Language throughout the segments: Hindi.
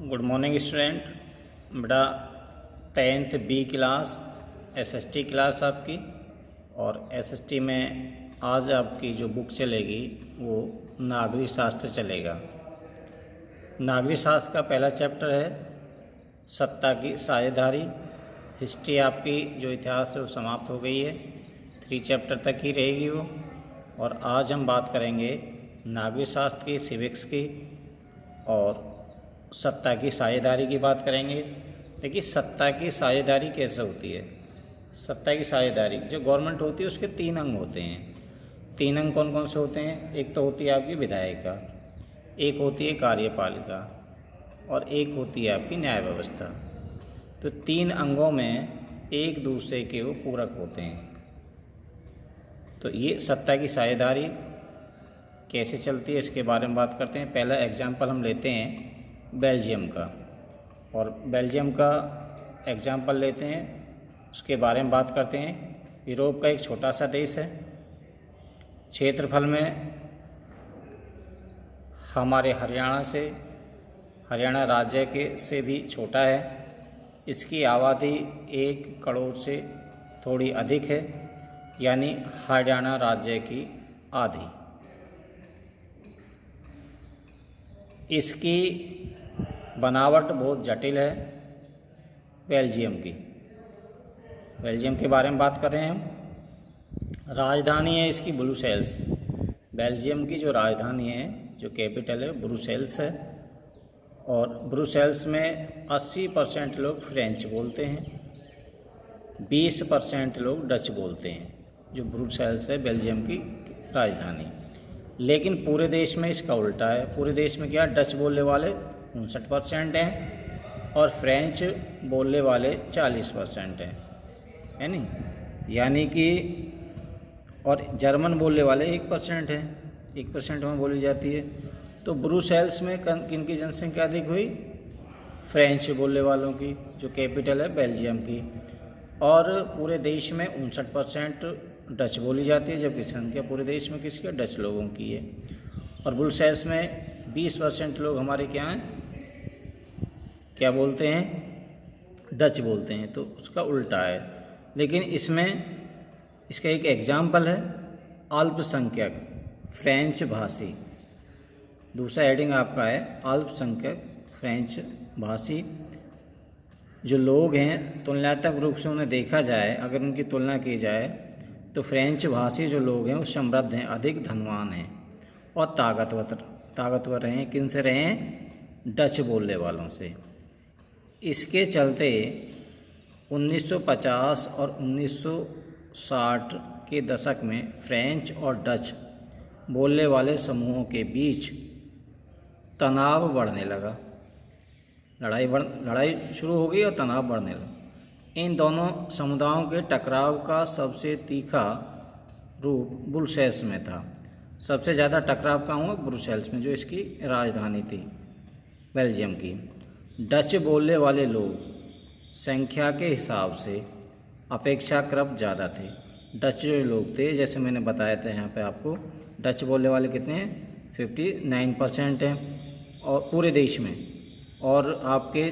Good morning student. बेटा 10th B class SST class आपकी, और एसएसटी में आज आपकी जो बुक चलेगी वो नागरिक शास्त्र चलेगा। नागरिक शास्त्र का पहला चैप्टर है सत्ता की साझेदारी। हिस्ट्री आपकी जो इतिहास है वो समाप्त हो गई है, 3 चैप्टर तक ही रहेगी वो। और आज हम बात करेंगे नागरिक शास्त्र की, सिविक्स की और सत्ता की साझेदारी की बात करेंगे। देखिए सत्ता की साझेदारी कैसे होती है। सत्ता की साझेदारी जो गवर्नमेंट होती है उसके 3 अंग होते हैं। 3 अंग कौन कौन से होते हैं? एक तो होती है आपकी विधायिका, एक होती है कार्यपालिका और एक होती है आपकी न्याय व्यवस्था। तो 3 अंगों में एक दूसरे के वो पूरक होते हैं। तो ये सत्ता की साझेदारी कैसे चलती है इसके बारे में बात करते हैं। पहला एग्जाम्पल हम लेते हैं बेल्जियम का, और बेल्जियम का एग्जाम्पल लेते हैं, उसके बारे में बात करते हैं। यूरोप का एक छोटा सा देश है, क्षेत्रफल में हमारे हरियाणा राज्य के से भी छोटा है। इसकी आबादी 1 करोड़ से थोड़ी अधिक है, यानी हरियाणा राज्य की आधी। इसकी बनावट बहुत जटिल है बेल्जियम की। बेल्जियम के बारे में बात कर रहे हैं हम। राजधानी है इसकी ब्रुसेल्स। बेल्जियम की जो राजधानी है, जो कैपिटल है, ब्रुसेल्स है। और ब्रुसेल्स में 80% लोग फ्रेंच बोलते हैं, 20% लोग डच बोलते हैं। जो ब्रुसेल्स है बेल्जियम की राजधानी। लेकिन पूरे देश में इसका उल्टा है। पूरे देश में क्या, डच बोलने वाले 59% हैं और फ्रेंच बोलने वाले 40% हैं, है नहीं, यानी कि, और जर्मन बोलने वाले 1% हैं, 1% में बोली जाती है। तो ब्रुसेल्स में किन की जनसंख्या अधिक हुई? फ्रेंच बोलने वालों की, जो कैपिटल है बेल्जियम की। और पूरे देश में 59% डच बोली जाती है, जबकि संख्या पूरे देश में किसकी है? डच लोगों की है। और ब्रुसेल्स में 20% लोग हमारे क्या हैं, क्या बोलते हैं? डच बोलते हैं। तो उसका उल्टा है। लेकिन इसमें इसका एक एग्जाम्पल है अल्पसंख्यक फ्रेंच भाषी। दूसरा हेडिंग आपका है अल्पसंख्यक फ्रेंच भाषी। जो लोग हैं तुलनात्मक रूप से उन्हें देखा जाए, अगर उनकी तुलना की जाए तो फ्रेंच भाषी जो लोग हैं वो समृद्ध हैं, अधिक धनवान हैं और ताकतवर रहे हैं। किन से रहे हैं? डच बोलने वालों से। इसके चलते 1950 और 1960 के दशक में फ्रेंच और डच बोलने वाले समूहों के बीच तनाव बढ़ने लगा। लड़ाई शुरू हो गई और तनाव बढ़ने लगा। इन दोनों समुदायों के टकराव का सबसे तीखा रूप ब्रुसेल्स में था। सबसे ज़्यादा टकराव कहाँ हुआ? ब्रुसेल्स में, जो इसकी राजधानी थी बेल्जियम की। डच बोलने वाले लोग संख्या के हिसाब से अपेक्षाकृत ज़्यादा थे। डच जो लोग थे, जैसे मैंने बताया था यहाँ पे आपको, डच बोलने वाले कितने हैं? 59% हैं और पूरे देश में। और आपके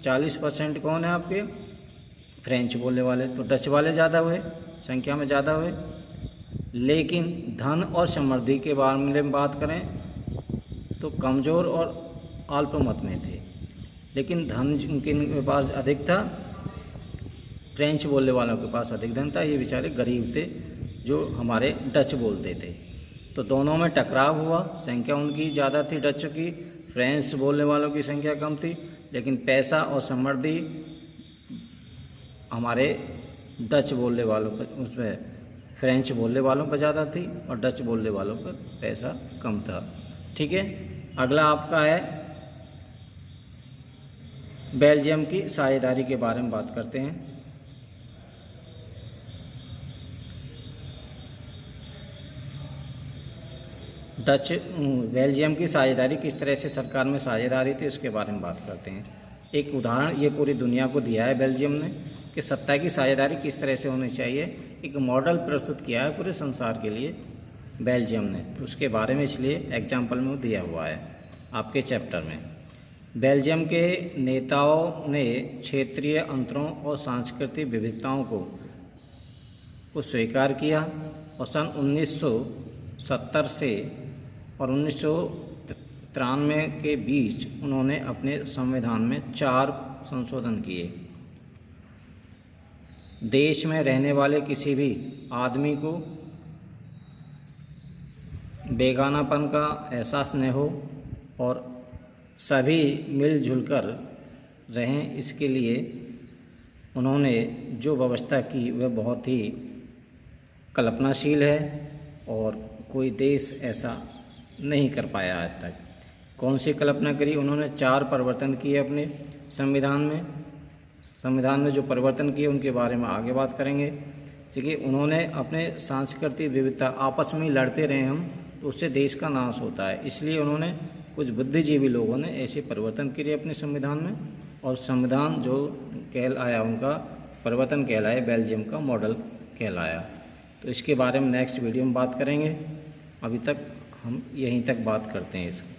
40% कौन है? आपके फ्रेंच बोलने वाले। तो डच वाले ज़्यादा हुए, संख्या में ज़्यादा हुए। लेकिन धन और समृद्धि के बारे में बात करें तो कमज़ोर और अल्पमत में थे। लेकिन धन जिनके पास अधिक था, फ्रेंच बोलने वालों के पास अधिक धन था। ये बेचारे गरीब थे जो हमारे डच बोलते थे। तो दोनों में टकराव हुआ। संख्या उनकी ज़्यादा थी डच की, फ्रेंच बोलने वालों की संख्या कम थी। लेकिन पैसा और समृद्धि हमारे डच बोलने वालों पर, उसमें फ्रेंच बोलने वालों पर ज़्यादा थी और डच बोलने वालों पर पैसा कम था। ठीक है, अगला आपका है बेल्जियम की साझेदारी के बारे में बात करते हैं। बेल्जियम की साझेदारी किस तरह से सरकार में साझेदारी थी उसके बारे में बात करते हैं। एक उदाहरण ये पूरी दुनिया को दिया है बेल्जियम ने कि सत्ता की साझेदारी किस तरह से होनी चाहिए। एक मॉडल प्रस्तुत किया है पूरे संसार के लिए बेल्जियम ने। तो उसके बारे में इसलिए एग्जाम्पल में दिया हुआ है आपके चैप्टर में। बेल्जियम के नेताओं ने क्षेत्रीय अंतरों और सांस्कृतिक विविधताओं को स्वीकार किया और सन 1970 से और 1993 के बीच उन्होंने अपने संविधान में 4 संशोधन किए। देश में रहने वाले किसी भी आदमी को बेगानापन का एहसास न हो और सभी मिलजुल कर रहें, इसके लिए उन्होंने जो व्यवस्था की वह बहुत ही कल्पनाशील है और कोई देश ऐसा नहीं कर पाया आज तक। कौन सी कल्पना करी? उन्होंने 4 परिवर्तन किए अपने संविधान में। संविधान में जो परिवर्तन किए उनके बारे में आगे बात करेंगे। क्योंकि उन्होंने अपने सांस्कृतिक विविधता, आपस में लड़ते रहे हम तो उससे देश का नाश होता है, इसलिए उन्होंने कुछ बुद्धिजीवी लोगों ने ऐसे परिवर्तन किए अपने संविधान में और संविधान जो कहलाया उनका परिवर्तन कहलाया बेल्जियम का मॉडल कहलाया। तो इसके बारे में नेक्स्ट वीडियो में बात करेंगे। अभी तक हम यहीं तक बात करते हैं इसकी।